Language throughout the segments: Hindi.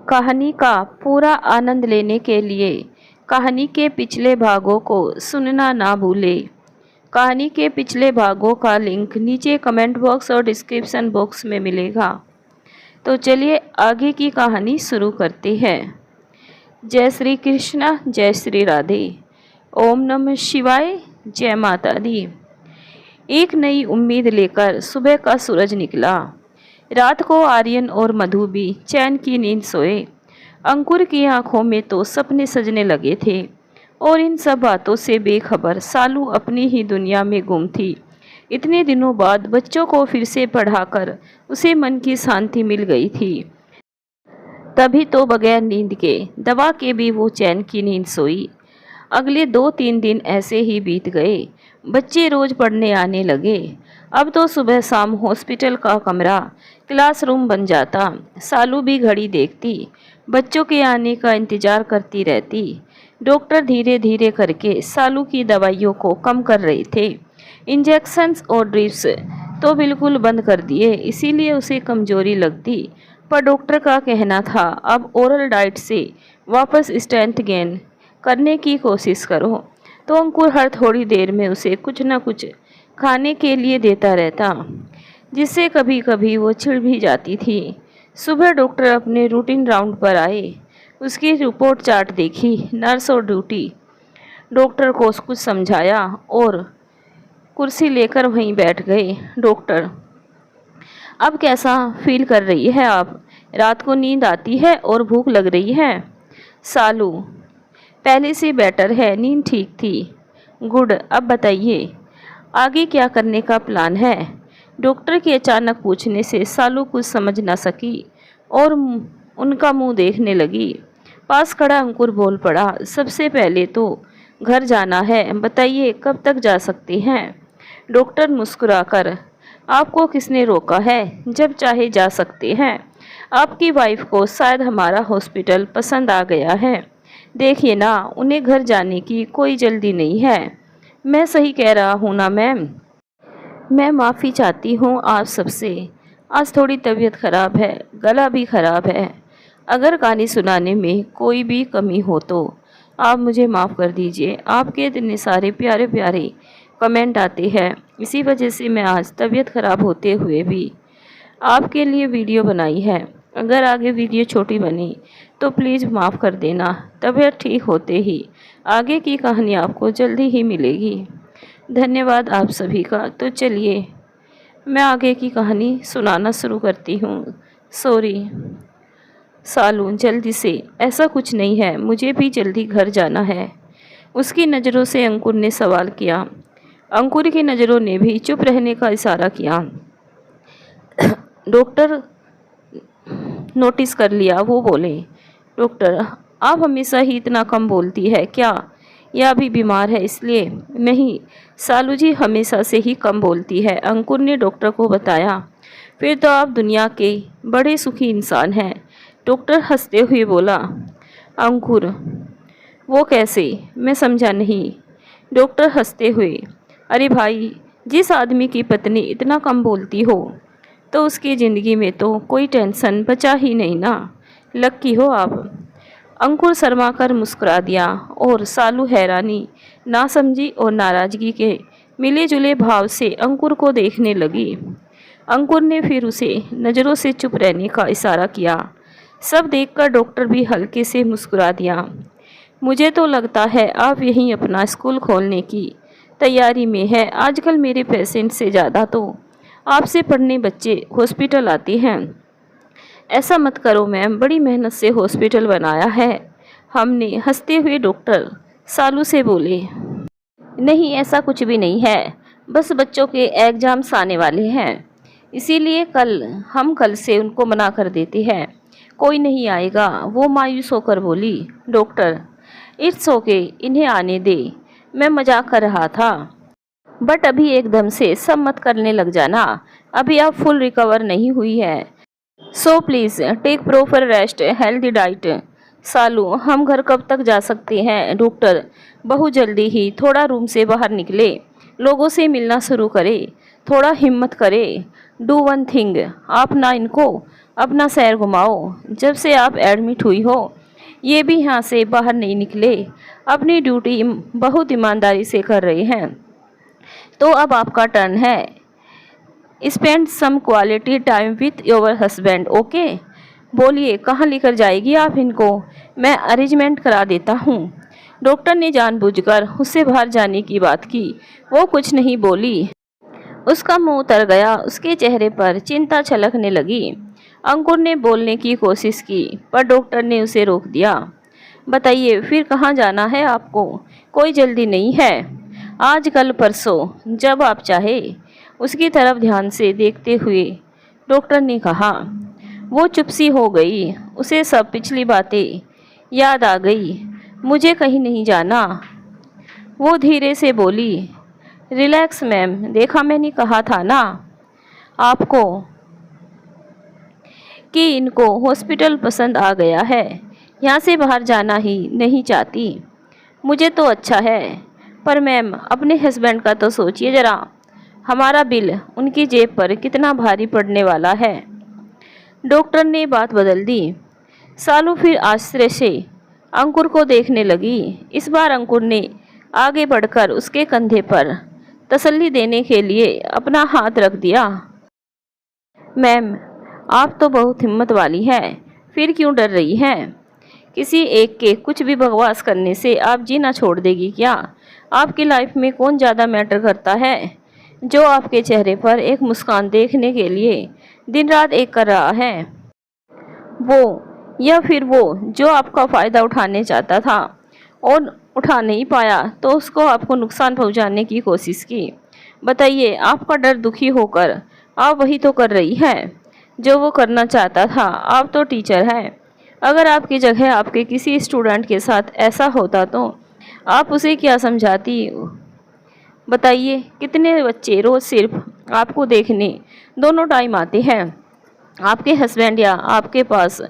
कहानी का पूरा आनंद लेने के लिए कहानी के पिछले भागों को सुनना ना भूलें। कहानी के पिछले भागों का लिंक नीचे कमेंट बॉक्स और डिस्क्रिप्शन बॉक्स में मिलेगा। तो चलिए आगे की कहानी शुरू करते हैं। जय श्री कृष्णा, जय श्री राधे, ओम नमः शिवाय, जय माता दी। एक नई उम्मीद लेकर सुबह का सूरज निकला। रात को आर्यन और मधु भी चैन की नींद सोए। अंकुर की आंखों में तो सपने सजने लगे थे और इन सब बातों से बेखबर सालू अपनी ही दुनिया में गुम थी। इतने दिनों बाद बच्चों को फिर से पढ़ाकर उसे मन की शांति मिल गई थी। तभी तो बगैर नींद के, दवा के भी वो चैन की नींद सोई। अगले 2-3 दिन ऐसे ही बीत गए। बच्चे रोज पढ़ने आने लगे। अब तो सुबह शाम हॉस्पिटल का कमरा क्लासरूम बन जाता। सालू भी घड़ी देखती, बच्चों के आने का इंतजार करती रहती। डॉक्टर धीरे धीरे करके सालू की दवाइयों को कम कर रहे थे। इंजेक्शंस और ड्रिप्स तो बिल्कुल बंद कर दिए, इसीलिए उसे कमजोरी लगती। पर डॉक्टर का कहना था अब ओरल डाइट से वापस स्ट्रेंथ गेन करने की कोशिश करो। तो अंकुर हर थोड़ी देर में उसे कुछ न कुछ खाने के लिए देता रहता, जिससे कभी कभी वो चिढ़ भी जाती थी। सुबह डॉक्टर अपने रूटीन राउंड पर आए। उसकी रिपोर्ट चार्ट देखी। नर्स और ड्यूटी डॉक्टर को कुछ समझाया और कुर्सी लेकर वहीं बैठ गए। डॉक्टर, अब कैसा फील कर रही है आप? रात को नींद आती है और भूख लग रही है? सालू, पहले से बेटर है, नींद ठीक थी। गुड, अब बताइए आगे क्या करने का प्लान है? डॉक्टर के अचानक पूछने से सालू कुछ समझ ना सकी और उनका मुंह देखने लगी। पास खड़ा अंकुर बोल पड़ा, सबसे पहले तो घर जाना है, बताइए कब तक जा सकते हैं? डॉक्टर मुस्कुराकर, आपको किसने रोका है, जब चाहे जा सकते हैं। आपकी वाइफ को शायद हमारा हॉस्पिटल पसंद आ गया है। देखिए ना, उन्हें घर जाने की कोई जल्दी नहीं है। मैं सही कह रहा हूँ ना मैम? मैं माफ़ी चाहती हूँ आप सबसे, आज थोड़ी तबीयत ख़राब है, गला भी ख़राब है। अगर कहानी सुनाने में कोई भी कमी हो तो आप मुझे माफ़ कर दीजिए। आपके इतने सारे प्यारे प्यारे कमेंट आते हैं, इसी वजह से मैं आज तबीयत ख़राब होते हुए भी आपके लिए वीडियो बनाई है। अगर आगे वीडियो छोटी बनी तो प्लीज़ माफ़ कर देना। तबीयत ठीक होते ही आगे की कहानी आपको जल्दी ही मिलेगी। धन्यवाद आप सभी का। तो चलिए मैं आगे की कहानी सुनाना शुरू करती हूँ। सॉरी सालू, जल्दी से। ऐसा कुछ नहीं है, मुझे भी जल्दी घर जाना है। उसकी नज़रों से अंकुर ने सवाल किया। अंकुर की नज़रों ने भी चुप रहने का इशारा किया। डॉक्टर नोटिस कर लिया, वो बोले, डॉक्टर आप हमेशा ही इतना कम बोलती है क्या, या अभी बीमार है इसलिए? नहीं सालू जी, हमेशा से ही कम बोलती है, अंकुर ने डॉक्टर को बताया। फिर तो आप दुनिया के बड़े सुखी इंसान हैं, डॉक्टर हंसते हुए बोला। अंकुर, वो कैसे? मैं समझा नहीं। डॉक्टर हंसते हुए, अरे भाई, जिस आदमी की पत्नी इतना कम बोलती हो तो उसकी ज़िंदगी में तो कोई टेंशन बचा ही नहीं ना। लक्की हो आप। अंकुर शर्मा कर मुस्कुरा दिया और सालू हैरानी, नासमझी और नाराज़गी के मिले जुले भाव से अंकुर को देखने लगी। अंकुर ने फिर उसे नज़रों से चुप रहने का इशारा किया। सब देखकर डॉक्टर भी हल्के से मुस्कुरा दिया। मुझे तो लगता है आप यहीं अपना स्कूल खोलने की तैयारी में है। आजकल मेरे पेशेंट से ज़्यादा तो आपसे पढ़ने बच्चे हॉस्पिटल आते हैं। ऐसा मत करो मैम, बड़ी मेहनत से हॉस्पिटल बनाया है हमने। हंसते हुए डॉक्टर सालू से बोले, नहीं ऐसा कुछ भी नहीं है, बस बच्चों के एग्जाम्स आने वाले हैं, इसीलिए कल से उनको मना कर देते हैं। कोई नहीं आएगा, वो मायूस होकर बोली। डॉक्टर, इट्स ओके, इन्हें आने दे, मैं मजाक कर रहा था। बट अभी एकदम से सब मत करने लग जाना, अभी आप फुल रिकवर नहीं हुई है। So please take proper rest, healthy diet. Salu, हम घर कब तक जा सकते हैं? डॉक्टर, बहुत जल्दी ही। थोड़ा रूम से बाहर निकले, लोगों से मिलना शुरू करे, थोड़ा हिम्मत करे। डू वन थिंग, आप ना इनको अपना सैर घुमाओ। जब से आप एडमिट हुई हो ये भी यहाँ से बाहर नहीं निकले। अपनी ड्यूटी बहुत ईमानदारी से कर रहे हैं। तो अब आपका टर्न है। Spend some quality time with your husband. Okay, बोलिए कहाँ लेकर जाएगी आप इनको? मैं अरेंजमेंट करा देता हूँ। डॉक्टर ने जानबूझकर उससे बाहर जाने की बात की। वो कुछ नहीं बोली। उसका मुंह उतर गया। उसके चेहरे पर चिंता छलकने लगी। अंकुर ने बोलने की कोशिश की पर डॉक्टर ने उसे रोक दिया। बताइए फिर कहाँ जाना है आपको? कोई जल्दी नहीं है। आज कल परसों जब आप चाहे। उसकी तरफ ध्यान से देखते हुए डॉक्टर ने कहा। वो चुप सी हो गई। उसे सब पिछली बातें याद आ गई। मुझे कहीं नहीं जाना, वो धीरे से बोली। रिलैक्स मैम, देखा मैंने कहा था ना आपको कि इनको हॉस्पिटल पसंद आ गया है। यहाँ से बाहर जाना ही नहीं चाहती। मुझे तो अच्छा है पर मैम अपने हस्बैंड का तो सोचिए ज़रा। हमारा बिल उनकी जेब पर कितना भारी पड़ने वाला है। डॉक्टर ने बात बदल दी। सालू फिर आश्चर्य से अंकुर को देखने लगी। इस बार अंकुर ने आगे बढ़कर उसके कंधे पर तसल्ली देने के लिए अपना हाथ रख दिया। मैम आप तो बहुत हिम्मत वाली हैं, फिर क्यों डर रही हैं? किसी एक के कुछ भी बकवास करने से आप जीना छोड़ देगी क्या? आपकी लाइफ में कौन ज़्यादा मैटर करता है? जो आपके चेहरे पर एक मुस्कान देखने के लिए दिन रात एक कर रहा है, वो या फिर वो जो आपका फ़ायदा उठाने चाहता था और उठा नहीं पाया तो उसको आपको नुकसान पहुंचाने की कोशिश की। बताइए आपका डर दुखी होकर आप वही तो कर रही हैं जो वो करना चाहता था। आप तो टीचर हैं। अगर आपकी जगह आपके किसी स्टूडेंट के साथ ऐसा होता तो आप उसे क्या समझाती? बताइए कितने बच्चे रोज़ सिर्फ आपको देखने दोनों टाइम आते हैं। आपके हस्बैंड या आपके पास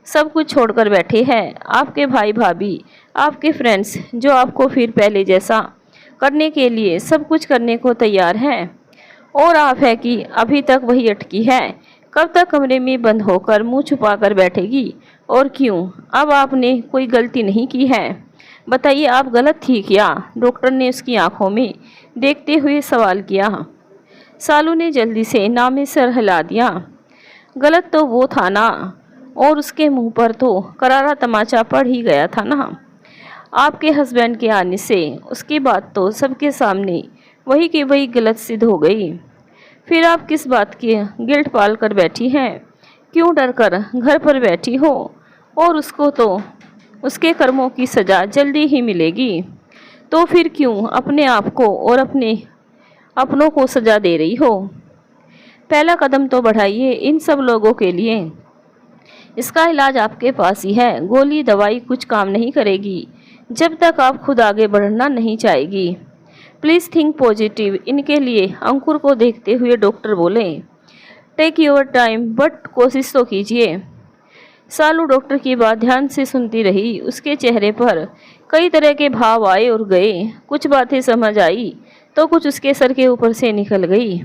सब कुछ छोड़कर बैठे हैं। आपके भाई भाभी, आपके फ्रेंड्स जो आपको फिर पहले जैसा करने के लिए सब कुछ करने को तैयार हैं। और आप है कि अभी तक वही अटकी है। कब तक कमरे में बंद होकर मुंह छुपाकर बैठेगी? और क्यों? अब आपने कोई गलती नहीं की है। बताइए आप गलत थी क्या? डॉक्टर ने उसकी आंखों में देखते हुए सवाल किया। सालू ने जल्दी से नामे सर हिला दिया। गलत तो वो था ना, और उसके मुंह पर तो करारा तमाचा पड़ ही गया था ना। आपके हस्बैंड के आने से उसकी बात तो सबके सामने वही की वही गलत सिद्ध हो गई। फिर आप किस बात की गिल्ट पाल कर बैठी हैं? क्यों डर कर घर पर बैठी हो? और उसको तो उसके कर्मों की सज़ा जल्दी ही मिलेगी। तो फिर क्यों अपने आप को और अपने अपनों को सज़ा दे रही हो? पहला कदम तो बढ़ाइए इन सब लोगों के लिए। इसका इलाज आपके पास ही है। गोली दवाई कुछ काम नहीं करेगी जब तक आप खुद आगे बढ़ना नहीं चाहेगी। Please think positive. इनके लिए अंकुर को देखते हुए डॉक्टर बोले। टेक योर टाइम, बट कोशिश तो कीजिए। सालू डॉक्टर की बात ध्यान से सुनती रही। उसके चेहरे पर कई तरह के भाव आए और गए। कुछ बातें समझ आई तो कुछ उसके सर के ऊपर से निकल गई।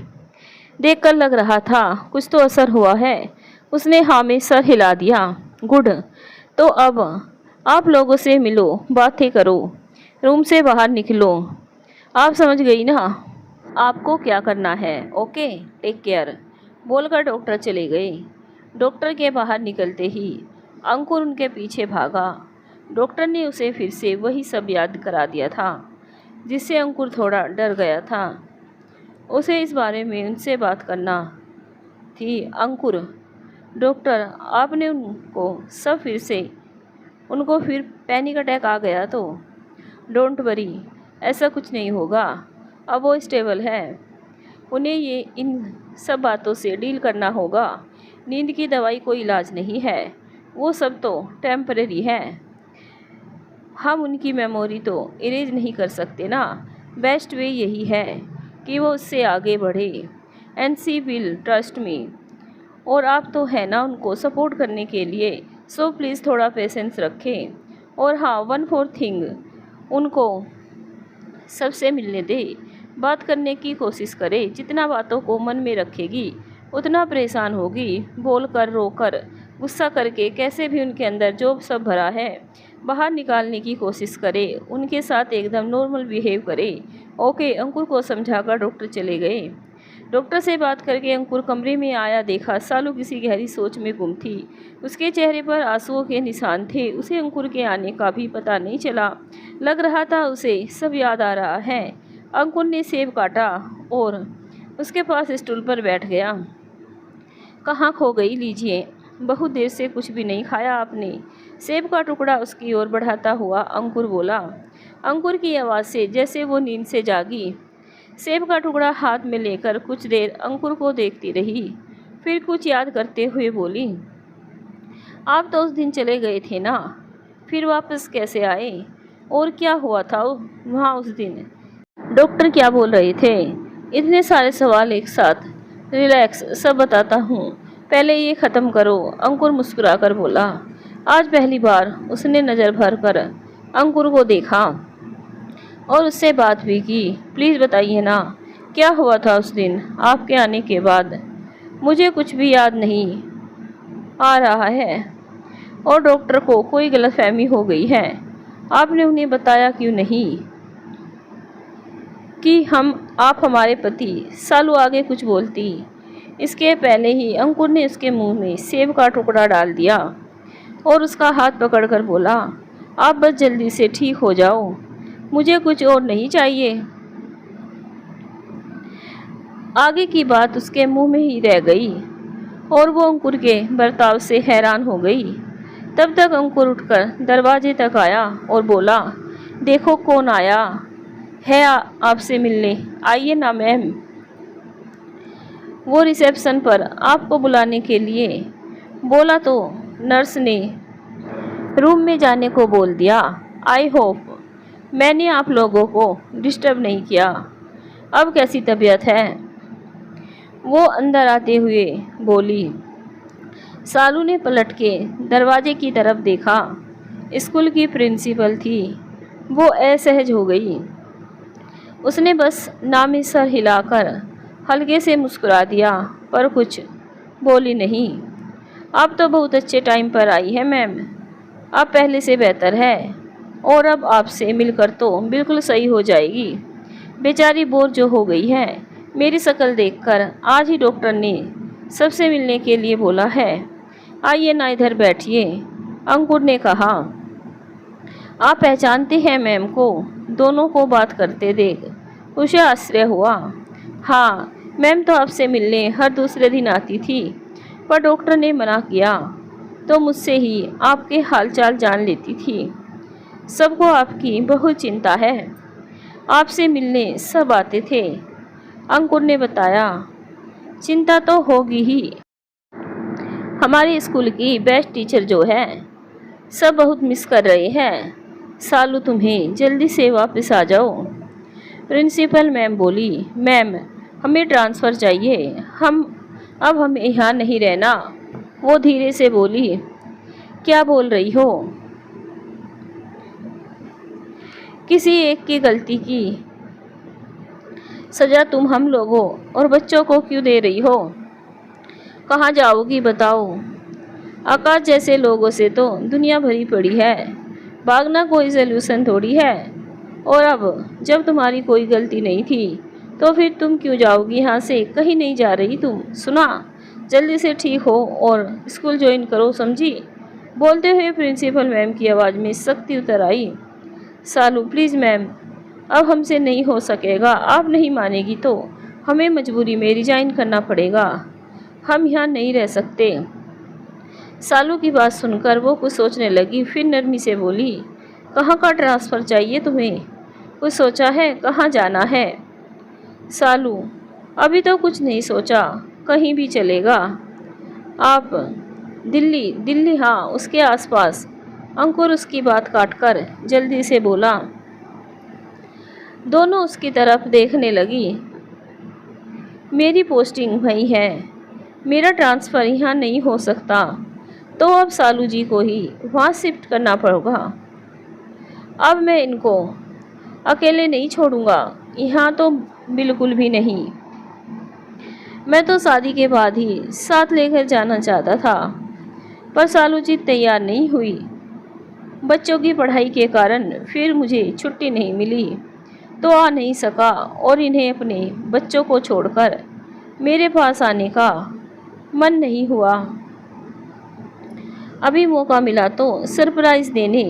देखकर लग रहा था कुछ तो असर हुआ है। उसने हाँ में सर हिला दिया। गुड, तो अब आप लोगों से मिलो, बातें करो, रूम से बाहर निकलो। आप समझ गई ना आपको क्या करना है? ओके, टेक केयर, बोलकर डॉक्टर चले गए। डॉक्टर के बाहर निकलते ही अंकुर उनके पीछे भागा। डॉक्टर ने उसे फिर से वही सब याद करा दिया था जिससे अंकुर थोड़ा डर गया था। उसे इस बारे में उनसे बात करना थी। अंकुर, डॉक्टर आपने उनको फिर पैनिक अटैक आ गया तो? डोंट वरी, ऐसा कुछ नहीं होगा। अब वो स्टेबल है। उन्हें ये इन सब बातों से डील करना होगा। नींद की दवाई कोई इलाज नहीं है, वो सब तो टेम्परेरी है। हम उनकी मेमोरी तो इरेज नहीं कर सकते ना। बेस्ट वे यही है कि वो उससे आगे बढ़े। And she will trust me. और आप तो है ना उनको सपोर्ट करने के लिए। सो प्लीज़ थोड़ा पेशेंस रखें। और हाँ, वन फोर थिंग, उनको सबसे मिलने दे, बात करने की कोशिश करे। जितना बातों को मन में रखेगी उतना परेशान होगी। बोलकर, रोकर, गुस्सा करके कैसे भी उनके अंदर जो सब भरा है बाहर निकालने की कोशिश करे। उनके साथ एकदम नॉर्मल बिहेव करे। ओके, अंकुर को समझाकर डॉक्टर चले गए। डॉक्टर से बात करके अंकुर कमरे में आया, देखा सालू किसी गहरी सोच में गुम थी। उसके चेहरे पर आंसुओं के निशान थे। उसे अंकुर के आने का भी पता नहीं चला। लग रहा था उसे सब याद आ रहा है। अंकुर ने सेब काटा और उसके पास स्टूल पर बैठ गया। कहाँ खो गई? लीजिए। बहुत देर से कुछ भी नहीं खाया आपने? सेब का टुकड़ा उसकी ओर बढ़ाता हुआ अंकुर बोला। अंकुर की आवाज़ से जैसे वो नींद से जागी। सेब का टुकड़ा हाथ में लेकर कुछ देर अंकुर को देखती रही, फिर कुछ याद करते हुए बोली, आप तो उस दिन चले गए थे ना, फिर वापस कैसे आए? और क्या हुआ था वहाँ उस दिन? डॉक्टर क्या बोल रहे थे? इतने सारे सवाल एक साथ। रिलैक्स, सब बताता हूँ, पहले ये ख़त्म करो। अंकुर मुस्कुराकर बोला। आज पहली बार उसने नज़र भर कर अंकुर को देखा और उससे बात भी की। प्लीज़ बताइए ना, क्या हुआ था उस दिन आपके आने के बाद? मुझे कुछ भी याद नहीं आ रहा है और डॉक्टर को कोई गलतफहमी हो गई है। आपने उन्हें बताया क्यों नहीं कि आप हमारे पति? सालू आगे कुछ बोलती, इसके पहले ही अंकुर ने उसके मुंह में सेब का टुकड़ा डाल दिया और उसका हाथ पकड़कर बोला, आप बस जल्दी से ठीक हो जाओ, मुझे कुछ और नहीं चाहिए। आगे की बात उसके मुंह में ही रह गई और वो अंकुर के बर्ताव से हैरान हो गई। तब तक अंकुर उठकर दरवाजे तक आया और बोला, देखो कौन आया है आपसे मिलने। आइए ना मैम। वो रिसेप्शन पर आपको बुलाने के लिए बोला तो नर्स ने रूम में जाने को बोल दिया। आई होप मैंने आप लोगों को डिस्टर्ब नहीं किया। अब कैसी तबीयत है? वो अंदर आते हुए बोली। सालू ने पलट के दरवाजे की तरफ देखा। स्कूल की प्रिंसिपल थी। वो असहज हो गई। उसने बस नामी सर हिलाकर हल्के से मुस्कुरा दिया, पर कुछ बोली नहीं। अब तो बहुत अच्छे टाइम पर आई है मैम, अब पहले से बेहतर है और अब आपसे मिलकर तो बिल्कुल सही हो जाएगी। बेचारी बोर जो हो गई है। मेरी शक्ल देखकर आज ही डॉक्टर ने सबसे मिलने के लिए बोला है। आइए ना, इधर बैठिए, अंकुर ने कहा। आप पहचानते हैं मैम को? दोनों को बात करते देख उसे आश्चर्य हुआ। हाँ, मैम तो आपसे मिलने हर दूसरे दिन आती थी, पर डॉक्टर ने मना किया तो मुझसे ही आपके हालचाल जान लेती थी। सबको आपकी बहुत चिंता है, आपसे मिलने सब आते थे, अंकुर ने बताया। चिंता तो होगी ही, हमारी स्कूल की बेस्ट टीचर जो है, सब बहुत मिस कर रहे हैं। सालू, तुम्हें जल्दी से वापस आ जाओ। प्रिंसिपल मैम बोली। मैम, हमें ट्रांसफ़र चाहिए, अब हमें यहाँ नहीं रहना। वो धीरे से बोली। क्या बोल रही हो? किसी एक की गलती की सज़ा तुम हम लोगों और बच्चों को क्यों दे रही हो? कहाँ जाओगी बताओ? आकाश जैसे लोगों से तो दुनिया भरी पड़ी है, भागना कोई सल्यूशन थोड़ी है। और अब जब तुम्हारी कोई गलती नहीं थी तो फिर तुम क्यों जाओगी यहाँ से? कहीं नहीं जा रही तुम, सुना? जल्दी से ठीक हो और स्कूल ज्वाइन करो, समझी? बोलते हुए प्रिंसिपल मैम की आवाज़ में सख्ती उतर आई। सालू, प्लीज़ मैम, अब हमसे नहीं हो सकेगा। आप नहीं मानेगी तो हमें मजबूरी में रिजाइन करना पड़ेगा, हम यहाँ नहीं रह सकते। सालू की बात सुनकर वो कुछ सोचने लगी, फिर नरमी से बोली। कहाँ का ट्रांसफ़र चाहिए तुम्हें? कुछ सोचा है कहाँ जाना है? सालू, अभी तो कुछ नहीं सोचा, कहीं भी चलेगा। आप दिल्ली हाँ, उसके आसपास। अंकुर उसकी बात काटकर जल्दी से बोला। दोनों उसकी तरफ देखने लगी। मेरी पोस्टिंग वहीं है, मेरा ट्रांसफ़र यहाँ नहीं हो सकता, तो अब सालू जी को ही वहाँ शिफ्ट करना पड़ेगा। अब मैं इनको अकेले नहीं छोड़ूंगा, यहाँ तो बिल्कुल भी नहीं। मैं तो शादी के बाद ही साथ लेकर जाना चाहता था, पर सालू जी तैयार नहीं हुई। बच्चों की पढ़ाई के कारण फिर मुझे छुट्टी नहीं मिली, तो आ नहीं सका और इन्हें अपने बच्चों को छोड़कर मेरे पास आने का मन नहीं हुआ। अभी मौका मिला तो सरप्राइज देने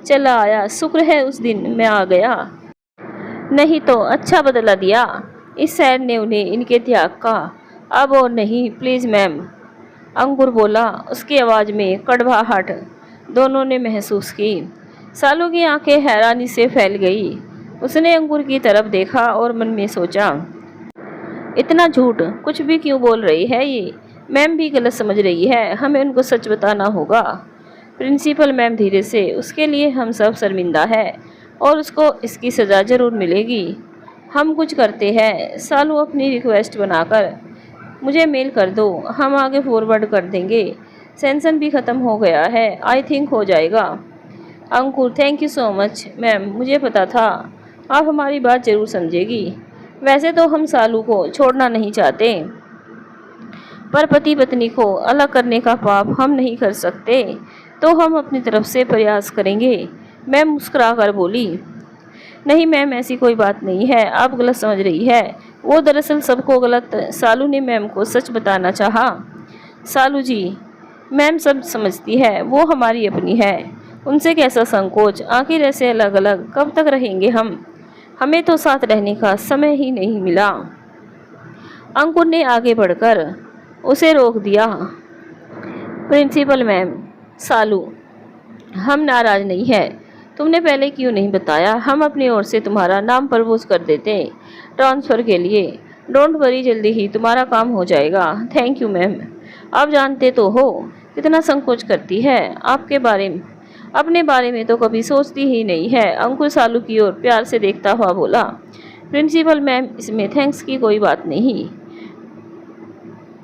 चला आया। शुक्र है उस दिन मैं आ गया, नहीं तो अच्छा बदला दिया इस शहर ने उन्हें इनके त्याग का। अब और नहीं प्लीज़ मैम, अंकुर बोला। उसकी आवाज़ में कड़वाहट दोनों ने महसूस की। सालू की आंखें हैरानी से फैल गई। उसने अंकुर की तरफ देखा और मन में सोचा, इतना झूठ कुछ भी क्यों बोल रही है ये? मैम भी गलत समझ रही है, हमें उनको सच बताना होगा। प्रिंसिपल मैम धीरे से, उसके लिए हम सब शर्मिंदा है और उसको इसकी सज़ा ज़रूर मिलेगी। हम कुछ करते हैं, सालू अपनी रिक्वेस्ट बनाकर मुझे मेल कर दो, हम आगे फॉरवर्ड कर देंगे। सेंसन भी ख़त्म हो गया है, आई थिंक हो जाएगा। Ankur, thank you so much ma'am, मुझे पता था आप हमारी बात ज़रूर समझेगी। वैसे तो हम सालू को छोड़ना नहीं चाहते, पर पति पत्नी को अलग करने का पाप हम नहीं कर सकते, तो हम अपनी तरफ से प्रयास करेंगे। मैम मुस्कुरा कर बोली। नहीं मैम, ऐसी कोई बात नहीं है, आप गलत समझ रही है। वो दरअसल सबको गलत। सालू ने मैम को सच बताना चाहा। सालू जी, मैम सब समझती है, वो हमारी अपनी है, उनसे कैसा संकोच। आखिर ऐसे अलग अलग कब तक रहेंगे हम? हमें तो साथ रहने का समय ही नहीं मिला। अंकुर ने आगे बढ़कर उसे रोक दिया। प्रिंसिपल मैम, सालू, हम नाराज नहीं है, तुमने पहले क्यों नहीं बताया? हम अपनी ओर से तुम्हारा नाम प्रपोज कर देते ट्रांसफ़र के लिए। डोंट वरी, जल्दी ही तुम्हारा काम हो जाएगा। Thank you ma'am. आप जानते तो हो कितना संकोच करती है, आपके बारे में, अपने बारे में तो कभी सोचती ही नहीं है। अंकुर सालू की ओर प्यार से देखता हुआ बोला। प्रिंसिपल मैम, इसमें थैंक्स की कोई बात नहीं,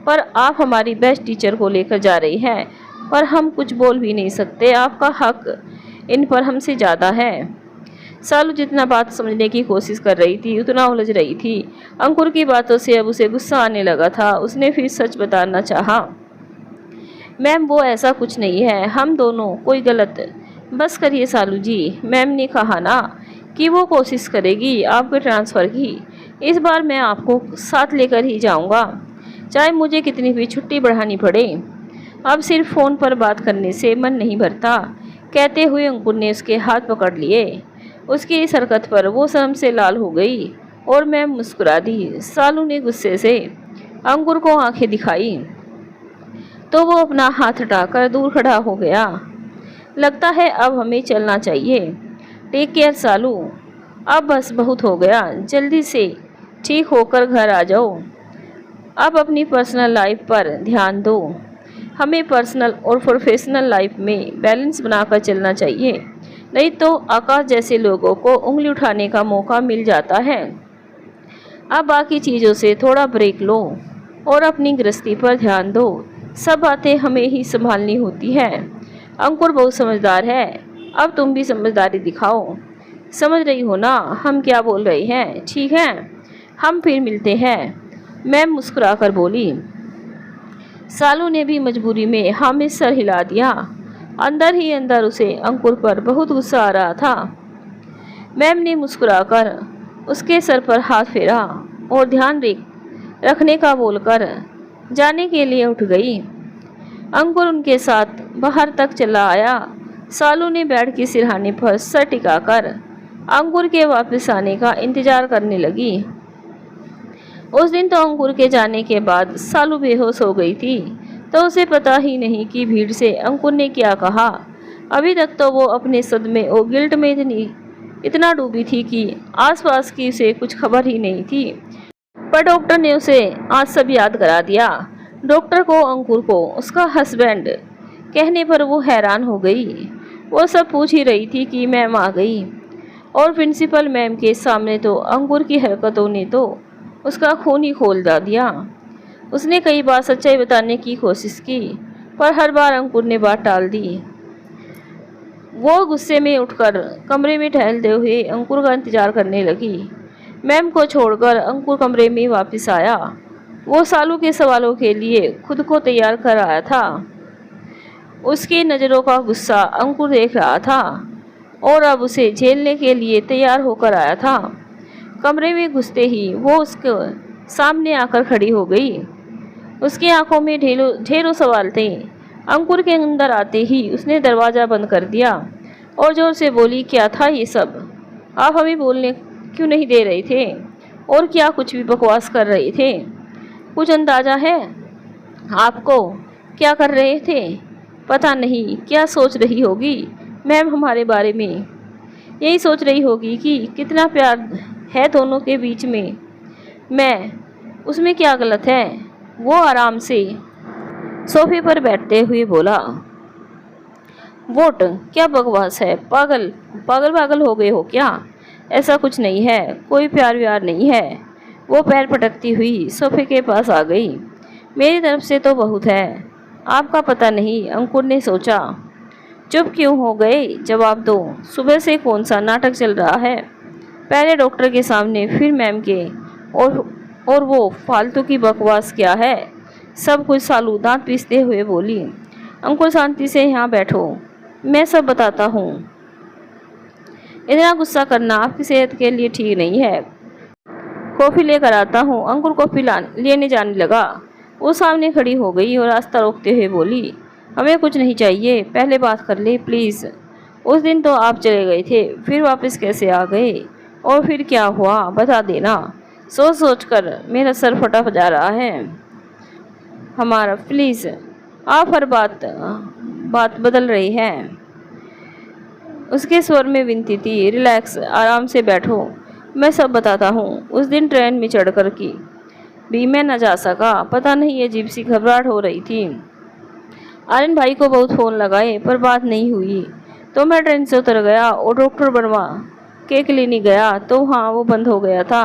पर आप हमारी बेस्ट टीचर को लेकर जा रही हैं, पर हम कुछ बोल भी नहीं सकते। आपका हक इन पर हमसे ज़्यादा है। सालू जितना बात समझने की कोशिश कर रही थी उतना उलझ रही थी। अंकुर की बातों से अब उसे गुस्सा आने लगा था। उसने फिर सच बताना चाहा। मैम, वो ऐसा कुछ नहीं है, हम दोनों कोई गलत। बस करिए सालू जी, मैम ने कहा ना कि वो कोशिश करेगी आपके ट्रांसफ़र की। इस बार मैं आपको साथ लेकर ही जाऊंगा, चाहे मुझे कितनी भी छुट्टी बढ़ानी पड़े। अब सिर्फ फ़ोन पर बात करने से मन नहीं भरता, कहते हुए अंकुर ने उसके हाथ पकड़ लिए। उसकी इस हरकत पर वो शर्म से लाल हो गई और मैम मुस्कुरा दी। सालू ने गुस्से से अंकुर को आंखें दिखाई तो वो अपना हाथ हटाकर दूर खड़ा हो गया। लगता है अब हमें चलना चाहिए। टेक केयर सालू, अब बस बहुत हो गया, जल्दी से ठीक होकर घर आ जाओ। अब अपनी पर्सनल लाइफ पर ध्यान दो। हमें पर्सनल और प्रोफेशनल लाइफ में बैलेंस बनाकर चलना चाहिए, नहीं तो आकाश जैसे लोगों को उंगली उठाने का मौका मिल जाता है। अब बाकी चीज़ों से थोड़ा ब्रेक लो और अपनी गृहस्थी पर ध्यान दो। सब बातें हमें ही संभालनी होती हैं। अंकुर बहुत समझदार है, अब तुम भी समझदारी दिखाओ। समझ रही हो ना हम क्या बोल रहे हैं? ठीक है, हम फिर मिलते हैं, मैम मुस्कुरा कर बोली। सालू ने भी मजबूरी में हामिद सर हिला दिया। अंदर ही अंदर उसे अंकुर पर बहुत गुस्सा आ रहा था। मैम ने मुस्कुराकर उसके सर पर हाथ फेरा और ध्यान रखने का बोलकर जाने के लिए उठ गई। अंकुर उनके साथ बाहर तक चला आया। सालू ने बेड के सिरहाने पर सर टिकाकर अंकुर के वापस आने का इंतजार करने लगी। उस दिन तो अंकुर के जाने के बाद सालू बेहोश हो गई थी, तो उसे पता ही नहीं कि भीड़ से अंकुर ने क्या कहा। अभी तक तो वो अपने सदमे और गिल्ट में इतना डूबी थी कि आसपास की उसे कुछ खबर ही नहीं थी। पर डॉक्टर ने उसे आज सब याद करा दिया। डॉक्टर को अंकुर को उसका हस्बैंड कहने पर वो हैरान हो गई। वो सब पूछ ही रही थी कि मैम आ गई, और प्रिंसिपल मैम के सामने तो अंकुर की हरकतों ने तो उसका खून ही खोल दिया। उसने कई बार सच्चाई बताने की कोशिश की, पर हर बार अंकुर ने बात टाल दी। वो गुस्से में उठकर कमरे में टहलते हुए अंकुर का इंतजार करने लगी। मैम को छोड़कर अंकुर कमरे में वापस आया वो सालू के सवालों के लिए खुद को तैयार कर आया था। उसकी नज़रों का गुस्सा अंकुर देख रहा था और अब उसे झेलने के लिए तैयार होकर आया था। कमरे में घुसते ही वो उसके सामने आकर खड़ी हो गई। उसकी आंखों में ढेरों ढेरों सवाल थे। अंकुर के अंदर आते ही उसने दरवाज़ा बंद कर दिया और जोर से बोली, क्या था ये सब? आप हमें बोलने क्यों नहीं दे रहे थे? और क्या कुछ भी बकवास कर रहे थे? कुछ अंदाज़ा है आपको क्या कर रहे थे? पता नहीं क्या सोच रही होगी मैम हमारे बारे में। यही सोच रही होगी कि कितना प्यार है दोनों के बीच में। मैं उसमें क्या गलत है? वो आराम से सोफे पर बैठते हुए बोला, वोट क्या बकवास है? पागल पागल पागल हो गए हो क्या? ऐसा कुछ नहीं है, कोई प्यार व्यार नहीं है। वो पैर पटकती हुई सोफे के पास आ गई। मेरी तरफ से तो बहुत है, आपका पता नहीं। अंकुर ने सोचा। चुप क्यों हो गए? जवाब दो। सुबह से कौन सा नाटक चल रहा है? पहले डॉक्टर के सामने, फिर मैम के, और वो फालतू की बकवास क्या है? सब कुछ। सालू दांत पीसते हुए बोली। अंकुर शांति से यहाँ बैठो, मैं सब बताता हूँ। इतना गुस्सा करना आपकी सेहत के लिए ठीक नहीं है। कॉफ़ी लेकर आता हूँ। अंकुर कॉफ़ी लेने जाने लगा। वो सामने खड़ी हो गई और रास्ता रोकते हुए बोली, हमें कुछ नहीं चाहिए, पहले बात कर ले प्लीज़। उस दिन तो आप चले गए थे, फिर वापस कैसे आ गए? और फिर क्या हुआ बता देना। सोच सोच कर मेरा सर फटा जा रहा है हमारा। प्लीज़, आप हर बात बदल रही हैं। उसके स्वर में विनती थी। रिलैक्स, आराम से बैठो, मैं सब बताता हूँ। उस दिन ट्रेन में चढ़कर की भी मैं न जा सका। पता नहीं अजीब सी घबराहट हो रही थी। आर्यन भाई को बहुत फ़ोन लगाए पर बात नहीं हुई, तो मैं ट्रेन से उतर गया और डॉक्टर वर्मा के क्लिनिक गया तो हाँ वो बंद हो गया था।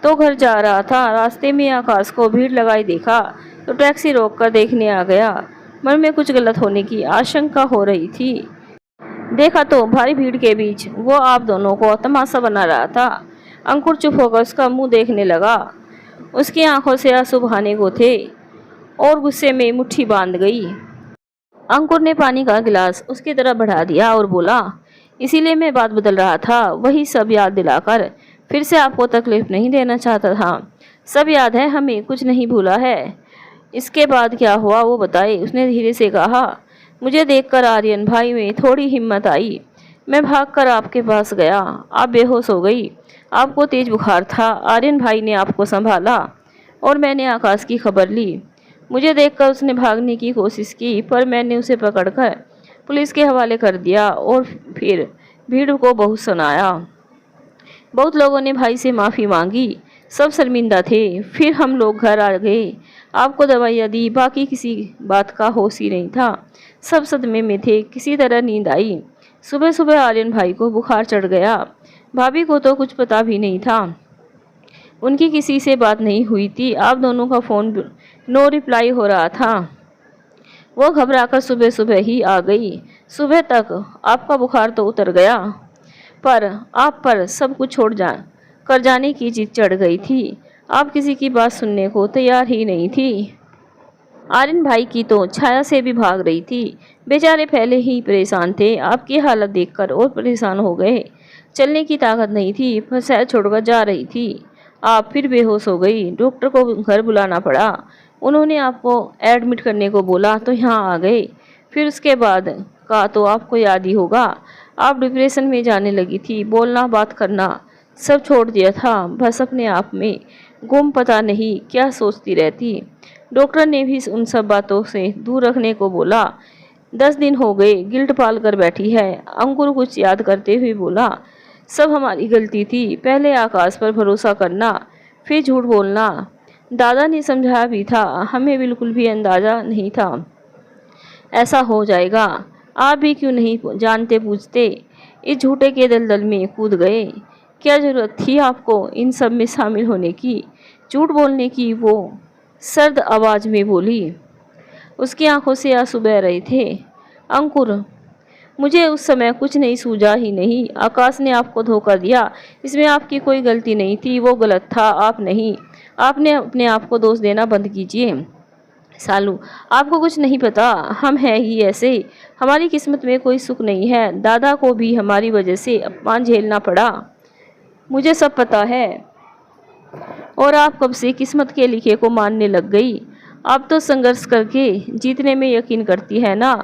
तो घर जा रहा था, रास्ते में आकाश को भीड़ लगाई देखा तो टैक्सी रोककर देखने आ गया। मन में कुछ गलत होने की आशंका हो रही थी। देखा तो भारी भीड़ के बीच वो आप दोनों को तमाशा बना रहा था। अंकुर चुप होकर उसका मुंह देखने लगा। उसकी आंखों से आंसू बहाने को थे और गुस्से में मुट्ठी बांध गई। अंकुर ने पानी का गिलास उसकी तरफ बढ़ा दिया और बोला, इसीलिए मैं बात बदल रहा था, वही सब याद दिलाकर फिर से आपको तकलीफ नहीं देना चाहता था। सब याद है हमें, कुछ नहीं भूला है। इसके बाद क्या हुआ वो बताए, उसने धीरे से कहा। मुझे देखकर आर्यन भाई में थोड़ी हिम्मत आई। मैं भागकर आपके पास गया, आप बेहोश हो गई। आपको तेज बुखार था। आर्यन भाई ने आपको संभाला और मैंने आकाश की खबर ली। मुझे देखकर उसने भागने की कोशिश की पर मैंने उसे पकड़कर पुलिस के हवाले कर दिया और फिर भीड़ को बहुत सुनाया। बहुत लोगों ने भाई से माफ़ी मांगी, सब शर्मिंदा थे। फिर हम लोग घर आ गए, आपको दवाइयाँ दी, बाकी किसी बात का होश ही नहीं था। सब सदमे में थे। किसी तरह नींद आई। सुबह सुबह आर्यन भाई को बुखार चढ़ गया। भाभी को तो कुछ पता भी नहीं था, उनकी किसी से बात नहीं हुई थी। आप दोनों का फ़ोन नो रिप्लाई हो रहा था। वो घबराकर सुबह सुबह ही आ गई। सुबह तक आपका बुखार तो उतर गया पर आप पर सब कुछ छोड़ कर जाने की जिद चढ़ गई थी। आप किसी की बात सुनने को तैयार ही नहीं थी। आर्यन भाई की तो छाया से भी भाग रही थी। बेचारे पहले ही परेशान थे, आपकी हालत देखकर और परेशान हो गए। चलने की ताकत नहीं थी पर शहर छोड़कर जा रही थी। आप फिर बेहोश हो गई। डॉक्टर को घर बुलाना पड़ा। उन्होंने आपको एडमिट करने को बोला तो यहाँ आ गए। फिर उसके बाद का तो आपको याद ही होगा। आप डिप्रेशन में जाने लगी थी। बोलना बात करना सब छोड़ दिया था। बस अपने आप में गुम, पता नहीं क्या सोचती रहती। डॉक्टर ने भी उन सब बातों से दूर रखने को बोला। 10 दिन हो गए गिल्ट पाल कर बैठी है। अंकुर कुछ याद करते हुए बोला, सब हमारी गलती थी। पहले आकाश पर भरोसा करना, फिर झूठ बोलना। दादा ने समझाया भी था, हमें बिल्कुल भी अंदाज़ा नहीं था ऐसा हो जाएगा। आप भी क्यों नहीं जानते पूछते, इस झूठे के दलदल में कूद गए। क्या ज़रूरत थी आपको इन सब में शामिल होने की? झूठ बोलने की, वो सर्द आवाज़ में बोली। उसकी आंखों से आंसू बह रहे थे। अंकुर, मुझे उस समय कुछ नहीं सूझा ही नहीं। आकाश ने आपको धोखा दिया, इसमें आपकी कोई गलती नहीं थी। वो गलत था, आप नहीं। आपने अपने आप को दोष देना बंद कीजिए। सालू, आपको कुछ नहीं पता, हम हैं ही ऐसे। हमारी किस्मत में कोई सुख नहीं है। दादा को भी हमारी वजह से अपमान झेलना पड़ा। मुझे सब पता है। और आप कब से किस्मत के लिखे को मानने लग गई? आप तो संघर्ष करके जीतने में यकीन करती है ना,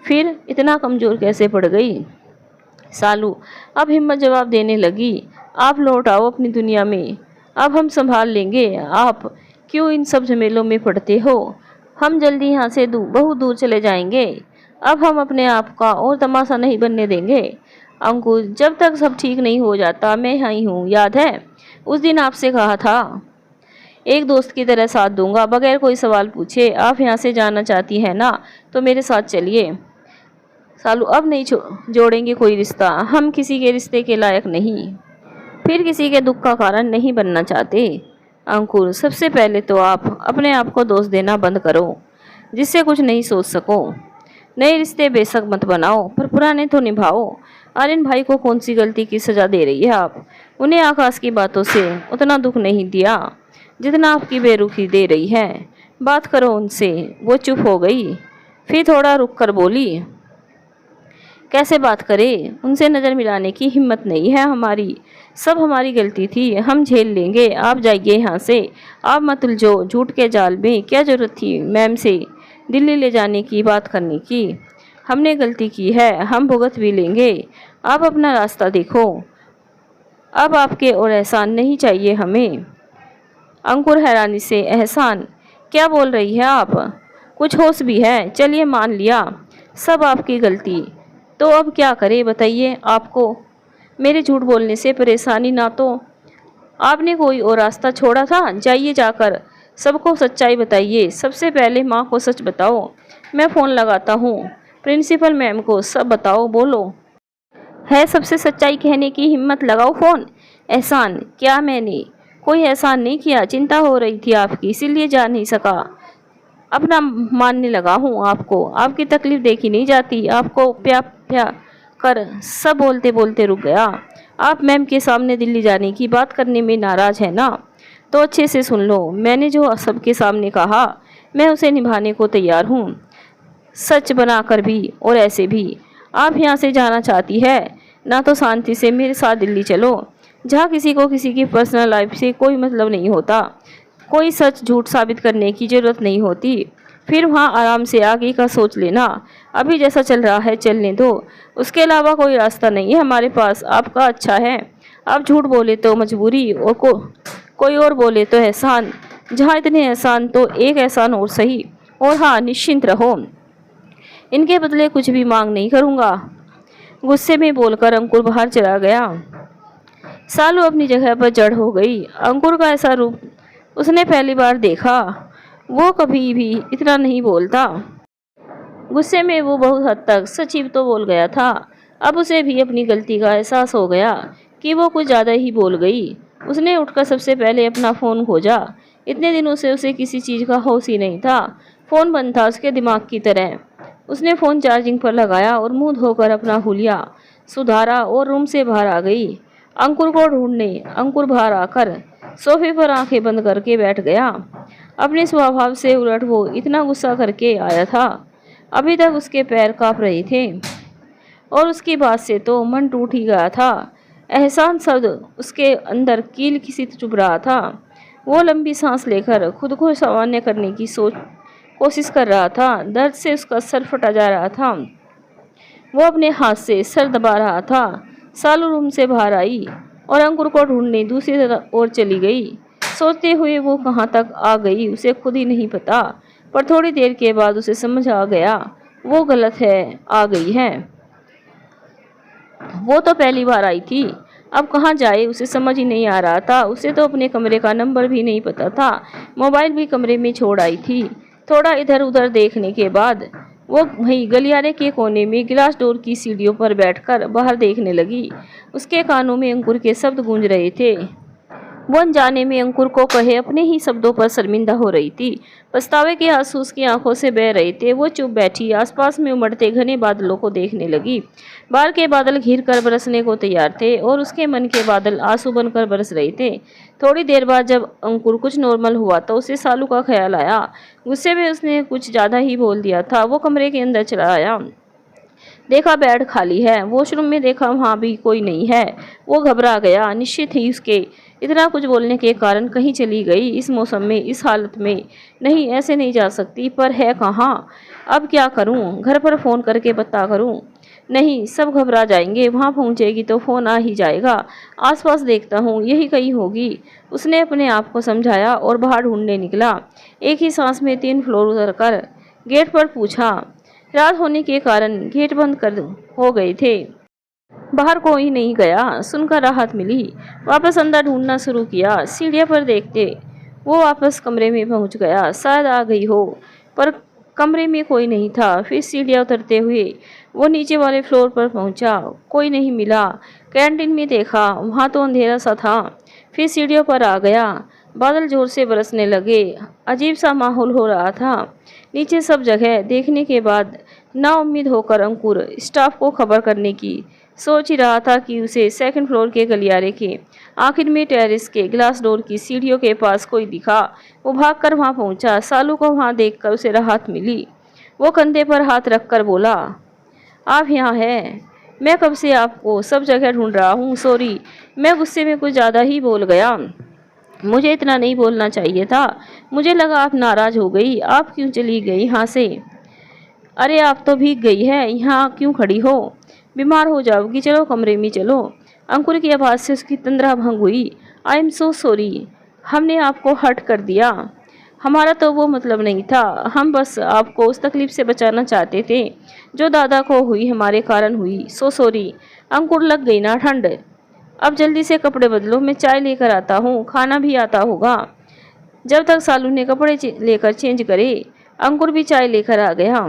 फिर इतना कमज़ोर कैसे पड़ गई? सालू, अब हिम्मत जवाब देने लगी। आप लौट आओ अपनी दुनिया में, अब हम संभाल लेंगे। आप क्यों इन सब झमेलों में पड़ते हो? हम जल्दी यहाँ से बहुत दूर चले जाएंगे। अब हम अपने आप का और तमाशा नहीं बनने देंगे। अंकुर, जब तक सब ठीक नहीं हो जाता मैं यहाँ ही हूँ, याद है? उस दिन आपसे कहा था एक दोस्त की तरह साथ दूंगा, बगैर कोई सवाल पूछे। आप यहाँ से जाना चाहती हैं ना, तो मेरे साथ चलिए। सालू, अब नहीं जोड़ेंगे कोई रिश्ता। हम किसी के रिश्ते के लायक नहीं, फिर किसी के दुख का कारण नहीं बनना चाहते। अंकुर, सबसे पहले तो आप अपने आप को दोष देना बंद करो, जिससे कुछ नहीं सोच सको। नए रिश्ते बेशक मत बनाओ, पर पुराने तो निभाओ। आर्यन भाई को कौन सी गलती की सजा दे रही है आप? उन्हें आकाश की बातों से उतना दुख नहीं दिया जितना आपकी बेरुखी दे रही है। बात करो उनसे। वो चुप हो गई, फिर थोड़ा रुक कर बोली, कैसे बात करें? उनसे नज़र मिलाने की हिम्मत नहीं है हमारी। सब हमारी गलती थी, हम झेल लेंगे। आप जाइए यहाँ से, आप मत उलझो झूठ के जाल में। क्या जरूरत थी मैम से दिल्ली ले जाने की, बात करने की? हमने गलती की है, हम भुगत भी लेंगे। आप अपना रास्ता देखो। अब आपके और एहसान नहीं चाहिए हमें। अंकुर हैरानी से, एहसान? क्या बोल रही है आप? कुछ होश भी है? चलिए मान लिया सब आपकी गलती, तो अब क्या करें बताइए? आपको मेरे झूठ बोलने से परेशानी ना तो आपने कोई और रास्ता छोड़ा था? जाइए, जाकर सबको सच्चाई बताइए। सबसे पहले माँ को सच बताओ। मैं फ़ोन लगाता हूँ प्रिंसिपल मैम को, सब बताओ। बोलो, है सबसे सच्चाई कहने की हिम्मत, लगाओ फ़ोन। एहसान? क्या मैंने कोई एहसान नहीं किया, चिंता हो रही थी आपकी इसीलिए जा नहीं सका। अपना मानने लगा हूँ आपको, आपकी तकलीफ देखी नहीं जाती। आपको प्या प्या कर सब बोलते बोलते रुक गया। आप मैम के सामने दिल्ली जाने की बात करने में नाराज़ है ना, तो अच्छे से सुन लो। मैंने जो सबके सामने कहा मैं उसे निभाने को तैयार हूँ, सच बनाकर भी और ऐसे भी। आप यहाँ से जाना चाहती है ना, तो शांति से मेरे साथ दिल्ली चलो, जहाँ किसी को किसी की पर्सनल लाइफ से कोई मतलब नहीं होता। कोई सच झूठ साबित करने की ज़रूरत नहीं होती। फिर वहाँ आराम से आगे का सोच लेना। अभी जैसा चल रहा है चलने दो, उसके अलावा कोई रास्ता नहीं है हमारे पास। आपका अच्छा है, आप झूठ बोले तो मजबूरी, और कोई और बोले तो एहसान। जहाँ इतने एहसान तो एक एहसान और सही। और हाँ, निश्चिंत रहो, इनके बदले कुछ भी मांग नहीं करूँगा। गुस्से में बोलकर अंकुर बाहर चला गया। सालू अपनी जगह पर जड़ हो गई। अंकुर का ऐसा रूप उसने पहली बार देखा। वो कभी भी इतना नहीं बोलता। गुस्से में वो बहुत हद तक सच ही तो बोल गया था। अब उसे भी अपनी गलती का एहसास हो गया कि वो कुछ ज़्यादा ही बोल गई। उसने उठकर सबसे पहले अपना फ़ोन खोजा। इतने दिनों से उसे किसी चीज़ का होश ही नहीं था। फ़ोन बंद था उसके दिमाग की तरह। उसने फ़ोन चार्जिंग पर लगाया और मुंह धोकर अपना हुलिया सुधारा और रूम से बाहर आ गई अंकुर को ढूंढने। अंकुर बाहर आकर सोफे पर आंखें बंद करके बैठ गया। अपने स्वभाव से उलट वो इतना गुस्सा करके आया था, अभी तक उसके पैर कांप रहे थे और उसकी बात से तो मन टूट ही गया था। एहसान शब्द उसके अंदर कील किसी चुभ रहा था। वो लंबी सांस लेकर खुद को सामान्य करने की कोशिश कर रहा था। दर्द से उसका सर फटा जा रहा था। वो अपने हाथ से सर दबा रहा था। सालू रूम से बाहर आई और अंकुर को ढूंढने दूसरी तरफ ओर चली गई। सोचते हुए वो कहाँ तक आ गई उसे खुद ही नहीं पता, पर थोड़ी देर के बाद उसे समझ आ गया वो गलत है, आ गई है। वो तो पहली बार आई थी, अब कहाँ जाए उसे समझ ही नहीं आ रहा था। उसे तो अपने कमरे का नंबर भी नहीं पता था। मोबाइल भी कमरे में छोड़ आई थी। थोड़ा इधर उधर देखने के बाद वो वहीं गलियारे के कोने में गिलास डोर की सीढ़ियों पर बैठकर बाहर देखने लगी। उसके कानों में अंकुर के शब्द गूंज रहे थे, वो अनजाने में अंकुर को कहे अपने ही शब्दों पर शर्मिंदा हो रही थी। पछतावे के आंसू उसकी आंखों से बह रहे थे। वो चुप बैठी आसपास में उमड़ते घने बादलों को देखने लगी। बाहर के बादल घिर कर बरसने को तैयार थे और उसके मन के बादल आंसू बनकर बरस रहे थे। थोड़ी देर बाद जब अंकुर कुछ नॉर्मल हुआ तो उसे सालू का ख्याल आया। गुस्से में उसने कुछ ज्यादा ही बोल दिया था। वो कमरे के अंदर चला आया। देखा बेड खाली है। वॉशरूम में देखा वहाँ भी कोई नहीं है। वो घबरा गया। निश्चित ही उसके इतना कुछ बोलने के कारण कहीं चली गई। इस मौसम में, इस हालत में, नहीं ऐसे नहीं जा सकती। पर है कहाँ? अब क्या करूं? घर पर फ़ोन करके पता करूं? नहीं, सब घबरा जाएंगे। वहाँ पहुँचेगी तो फ़ोन आ ही जाएगा। आसपास देखता हूँ, यही कहीं होगी। उसने अपने आप को समझाया और बाहर ढूंढने निकला। एक ही सांस में 3 फ्लोर उतरकर गेट पर पूछा। रात होने के कारण गेट बंद कर हो गए थे। बाहर कोई नहीं गया। सुनकर राहत मिली। वापस अंदर ढूंढना शुरू किया। सीढ़ियों पर देखते वो वापस कमरे में पहुंच गया। शायद आ गई हो, पर कमरे में कोई नहीं था। फिर सीढ़ियां उतरते हुए वो नीचे वाले फ्लोर पर पहुंचा। कोई नहीं मिला। कैंटीन में देखा, वहां तो अंधेरा सा था। फिर सीढ़ियों पर आ गया। बादल जोर से बरसने लगे। अजीब सा माहौल हो रहा था। नीचे सब जगह देखने के बाद नाउम्मीद होकर अंकुर स्टाफ को खबर करने की सोच ही रहा था कि उसे 2nd फ्लोर के गलियारे के आखिर में टेरेस के ग्लास डोर की सीढ़ियों के पास कोई दिखा। वो भागकर वहां पहुंचा। सालू को वहां देखकर उसे राहत मिली। वो कंधे पर हाथ रखकर बोला, आप यहाँ हैं? मैं कब से आपको सब जगह ढूंढ रहा हूँ। सॉरी, मैं गुस्से में कुछ ज़्यादा ही बोल गया। मुझे इतना नहीं बोलना चाहिए था। मुझे लगा आप नाराज हो गई। आप क्यों चली गई यहाँ से? अरे आप तो भीग गई है, यहाँ क्यों खड़ी हो? बीमार हो जाओगी। चलो कमरे में चलो। अंकुर की आवाज़ से उसकी तंद्रा भंग हुई। आई एम सो सॉरी, हमने आपको हर्ट कर दिया। हमारा तो वो मतलब नहीं था। हम बस आपको उस तकलीफ से बचाना चाहते थे जो दादा को हुई, हमारे कारण हुई। So sorry. अंकुर लग गई ना ठंड। अब जल्दी से कपड़े बदलो, मैं चाय लेकर आता हूँ। खाना भी आता होगा। जब तक सालू ने कपड़े लेकर चेंज करे, अंकुर भी चाय लेकर आ गया।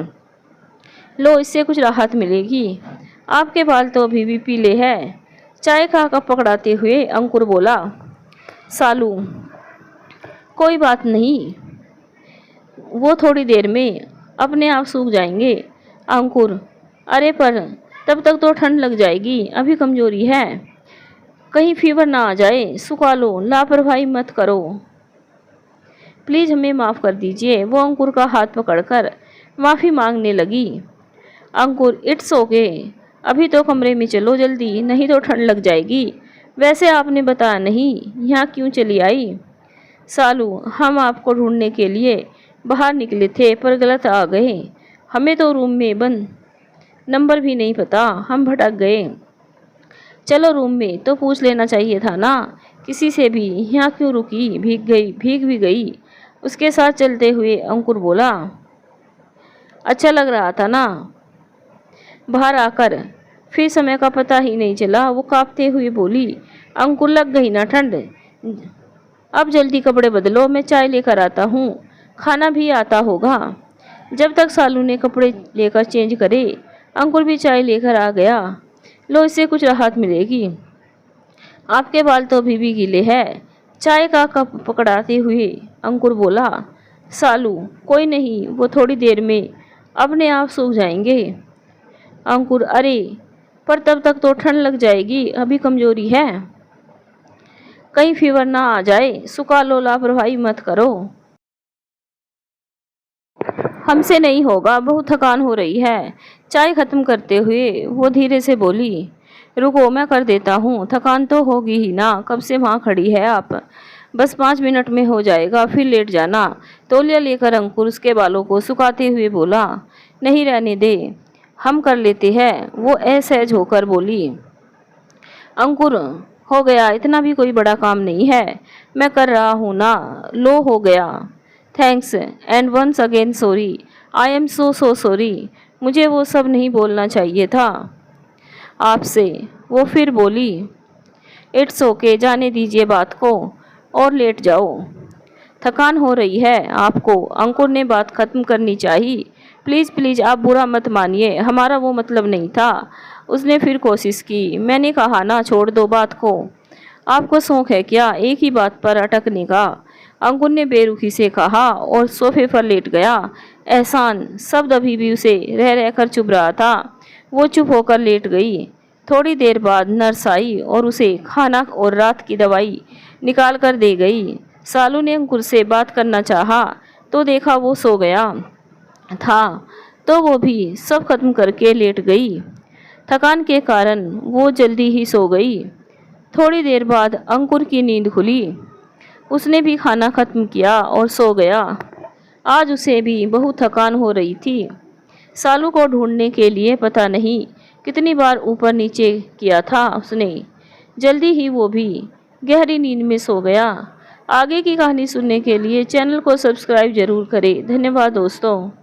लो, इससे कुछ राहत मिलेगी। आपके बाल तो अभी भी पीले हैं। चाय का कप पकड़ाते हुए अंकुर बोला। सालू, कोई बात नहीं, वो थोड़ी देर में अपने आप सूख जाएंगे। अंकुर, अरे पर तब तक तो ठंड लग जाएगी। अभी कमजोरी है, कहीं फीवर ना आ जाए। सुखा लो, लापरवाही मत करो। प्लीज़ हमें माफ़ कर दीजिए। वो अंकुर का हाथ पकड़कर माफ़ी मांगने लगी। अंकुर, इट्स ओके। अभी तो कमरे में चलो जल्दी, नहीं तो ठंड लग जाएगी। वैसे आपने बताया नहीं, यहाँ क्यों चली आई? सालू, हम आपको ढूंढने के लिए बाहर निकले थे पर गलत आ गए। हमें तो रूम में बंद, नंबर भी नहीं पता। हम भटक गए। चलो रूम में तो पूछ लेना चाहिए था ना किसी से भी। यहाँ क्यों रुकी? भीग भी गई। उसके साथ चलते हुए अंकुर बोला, अच्छा लग रहा था ना बाहर आकर? फिर समय का पता ही नहीं चला। वो कांपते हुए बोली, अंकुर लग गई ना ठंड। अब जल्दी कपड़े बदलो, मैं चाय लेकर आता हूँ। खाना भी आता होगा। जब तक सालू ने कपड़े लेकर चेंज करे, अंकुर भी चाय लेकर आ गया। लो, इससे कुछ राहत मिलेगी। आपके बाल तो अभी भी गीले हैं। चाय का कप पकड़ाते हुए अंकुर बोला। सालू, कोई नहीं, वो थोड़ी देर में अपने आप सूख जाएंगे। अंकुर, अरे पर तब तक तो ठंड लग जाएगी। अभी कमजोरी है, कहीं फीवर ना आ जाए। सुखा लो, लापरवाही मत करो। हमसे नहीं होगा, बहुत थकान हो रही है। चाय खत्म करते हुए वो धीरे से बोली, रुको मैं कर देता हूँ। थकान तो होगी ही ना, कब से वहाँ खड़ी है आप? बस 5 मिनट में हो जाएगा, फिर लेट जाना। तौलिया लेकर अंकुर उसके बालों को सुखाते हुए बोला, नहीं रहने दे, हम कर लेते हैं। वो असहज होकर बोली। अंकुर, हो गया, इतना भी कोई बड़ा काम नहीं है। मैं कर रहा हूँ ना। लो, हो गया। Thanks and once again sorry. I am so sorry. मुझे वो सब नहीं बोलना चाहिए था आपसे। वो फिर बोली, इट्स ओके, जाने दीजिए बात को और लेट जाओ। थकान हो रही है आपको। अंकुर ने बात खत्म करनी चाहिए। प्लीज़ प्लीज़, आप बुरा मत मानिए, हमारा वो मतलब नहीं था। उसने फिर कोशिश की। मैंने कहा ना, छोड़ दो बात को। आपको शौक है क्या एक ही बात पर अटकने का? अंकुर ने बेरुखी से कहा और सोफे पर लेट गया। एहसान शब्द अभी भी उसे रह रहकर चुभ रहा था। वो चुप होकर लेट गई। थोड़ी देर बाद नर्स आई और उसे खाना और रात की दवाई निकाल कर दे गई। सालू ने अंकुर से बात करना चाहा तो देखा वो सो गया था, तो वो भी सब खत्म करके लेट गई। थकान के कारण वो जल्दी ही सो गई। थोड़ी देर बाद अंकुर की नींद खुली। उसने भी खाना खत्म किया और सो गया। आज उसे भी बहुत थकान हो रही थी। सालू को ढूंढने के लिए पता नहीं कितनी बार ऊपर नीचे किया था उसने। जल्दी ही वो भी गहरी नींद में सो गया। आगे की कहानी सुनने के लिए चैनल को सब्सक्राइब जरूर करें। धन्यवाद दोस्तों।